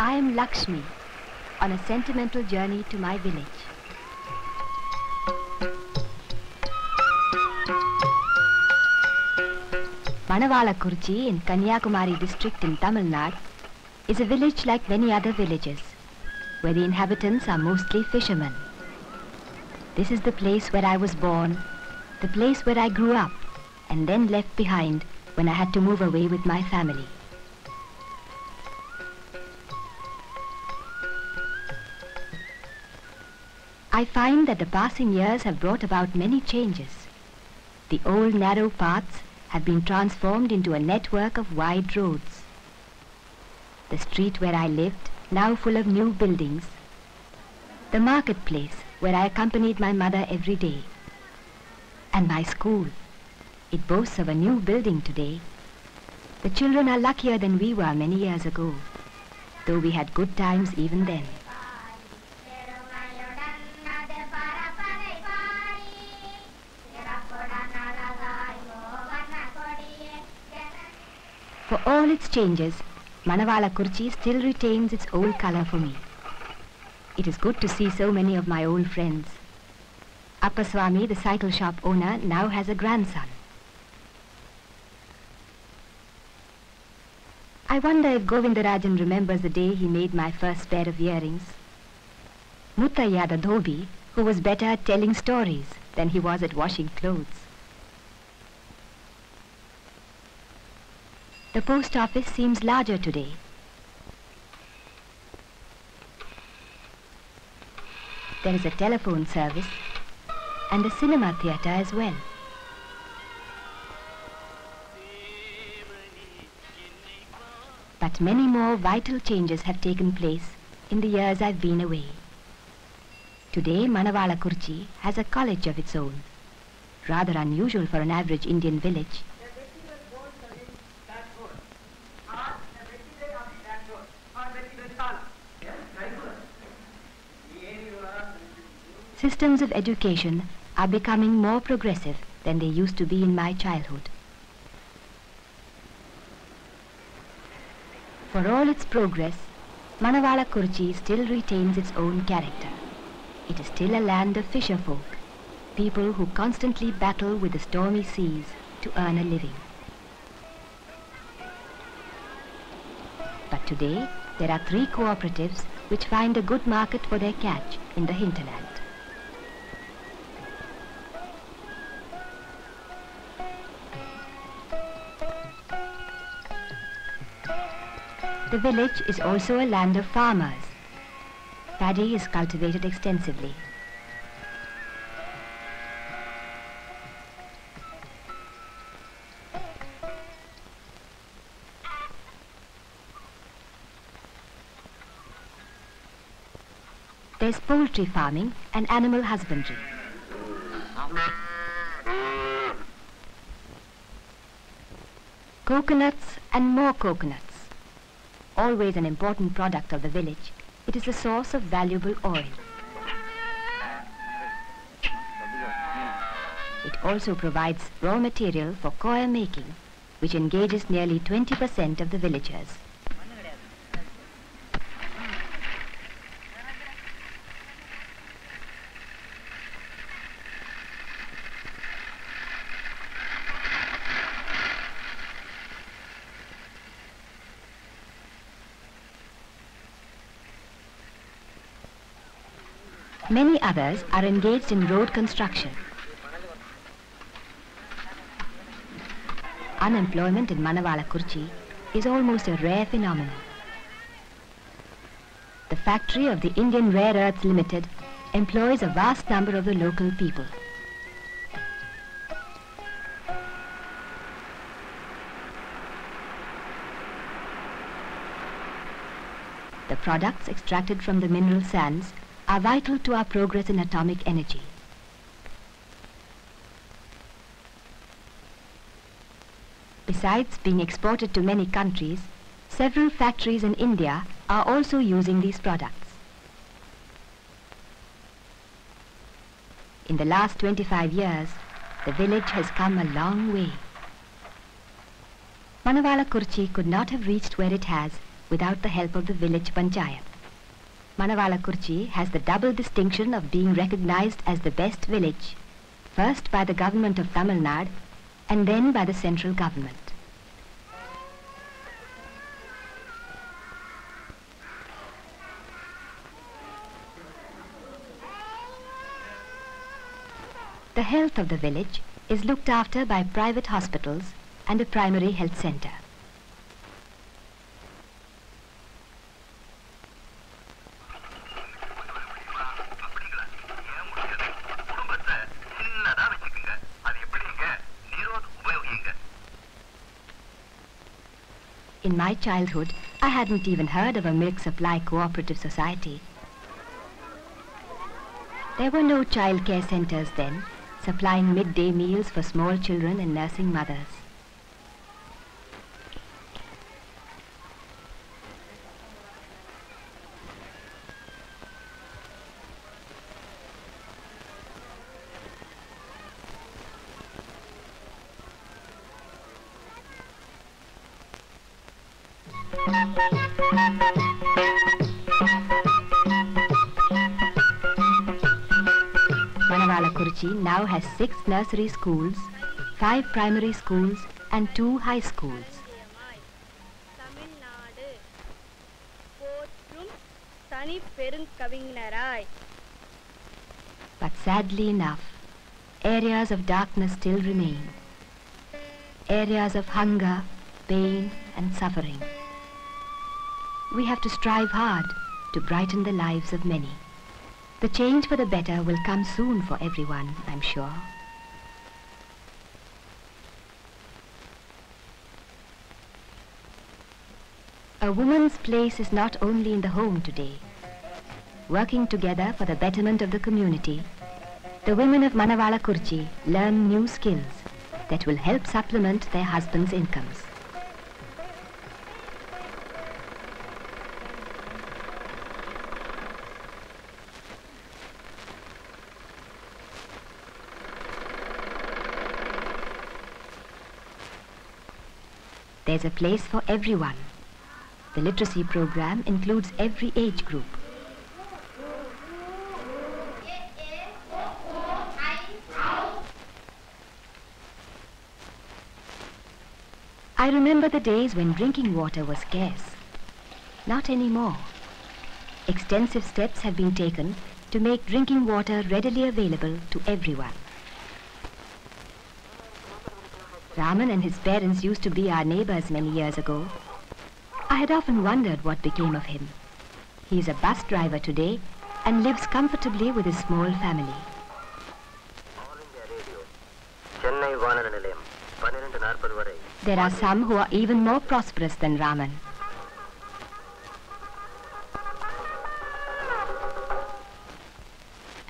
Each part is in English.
I am Lakshmi, on a sentimental journey to my village. MANAVALAKURICHI in Kanyakumari district in Tamil Nadu is a village like many other villages, where the inhabitants are mostly fishermen. This is the place where I was born, the place where I grew up, and then left behind when I had to move away with my family. I find that the passing years have brought about many changes. The old narrow paths have been transformed into a network of wide roads. The street where I lived, now full of new buildings. The marketplace where I accompanied my mother every day. And my school. It boasts of a new building today. The children are luckier than we were many years ago, though we had good times even then. For all its changes, MANAVALAKURICHI still retains its old color for me. It is good to see so many of my old friends. Swami, the cycle shop owner, now has a grandson. I wonder if Govindarajan remembers the day he made my first pair of earrings. Muttaya the dhobi, who was better at telling stories than he was at washing clothes. The post office seems larger today. There is a telephone service and a cinema theatre as well. But many more vital changes have taken place in the years I've been away. Today, MANAVALAKURICHI has a college of its own, rather unusual for an average Indian village. Systems of education are becoming more progressive than they used to be in my childhood. For all its progress, MANAVALAKURICHI still retains its own character. It is still a land of fisher folk, people who constantly battle with the stormy seas to earn a living. But today, there are 3 cooperatives which find a good market for their catch in the hinterland. The village is also a land of farmers. Paddy is cultivated extensively. There's poultry farming and animal husbandry. Coconuts and more coconuts. Always an important product of the village, it is a source of valuable oil. It also provides raw material for coir making, which engages nearly 20% of the villagers. Many others are engaged in road construction. Unemployment in MANAVALAKURICHI is almost a rare phenomenon. The factory of the Indian Rare Earths Limited employs a vast number of the local people. The products extracted from the mineral sands are vital to our progress in atomic energy. Besides being exported to many countries, several factories in India are also using these products. In the last 25 years, the village has come a long way. MANAVALAKURICHI could not have reached where it has without the help of the village panchayat. MANAVALAKURICHI has the double distinction of being recognized as the best village, first by the government of Tamil Nadu and then by the central government. The health of the village is looked after by private hospitals and a primary health center. In my childhood, I hadn't even heard of a milk supply cooperative society. There were no child care centers then, supplying midday meals for small children and nursing mothers. MANAVALAKURICHI now has 6 nursery schools, 5 primary schools and 2 high schools. tamilnadu 𝙼𝚊𝚗𝚊𝚕𝚊𝚔𝚞𝚢. But sadly enough, areas of darkness still remain. Areas of hunger, pain and suffering. We have to strive hard to brighten the lives of many. The change for the better will come soon for everyone, I'm sure. A woman's place is not only in the home today. Working together for the betterment of the community, the women of MANAVALAKURICHI learn new skills that will help supplement their husbands' incomes. There's a place for everyone. The literacy program includes every age group. I remember the days when drinking water was scarce. Not anymore. Extensive steps have been taken to make drinking water readily available to everyone. Raman and his parents used to be our neighbors many years ago. I had often wondered what became of him. He is a bus driver today and lives comfortably with his small family. There are some who are even more prosperous than Raman.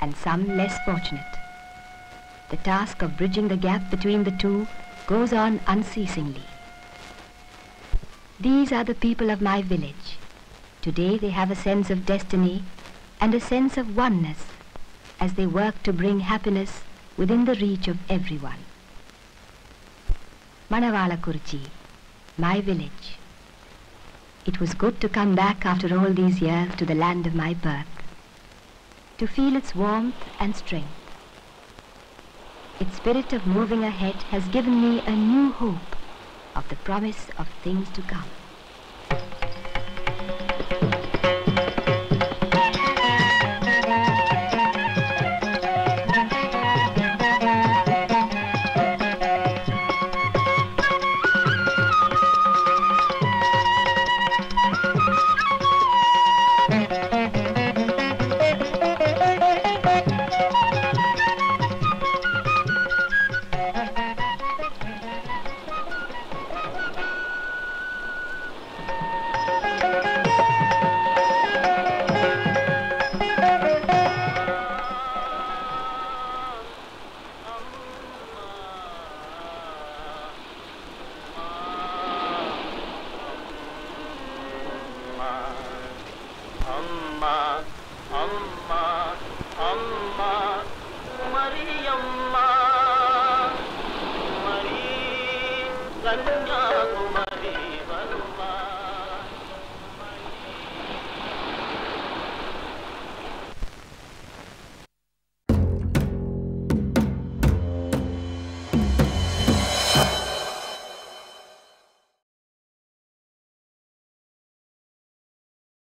And some less fortunate. The task of bridging the gap between the two goes on unceasingly. These are the people of my village. Today they have a sense of destiny and a sense of oneness as they work to bring happiness within the reach of everyone. MANAVALAKURICHI, my village. It was good to come back after all these years to the land of my birth, to feel its warmth and strength. Its spirit of moving ahead has given me a new hope of the promise of things to come.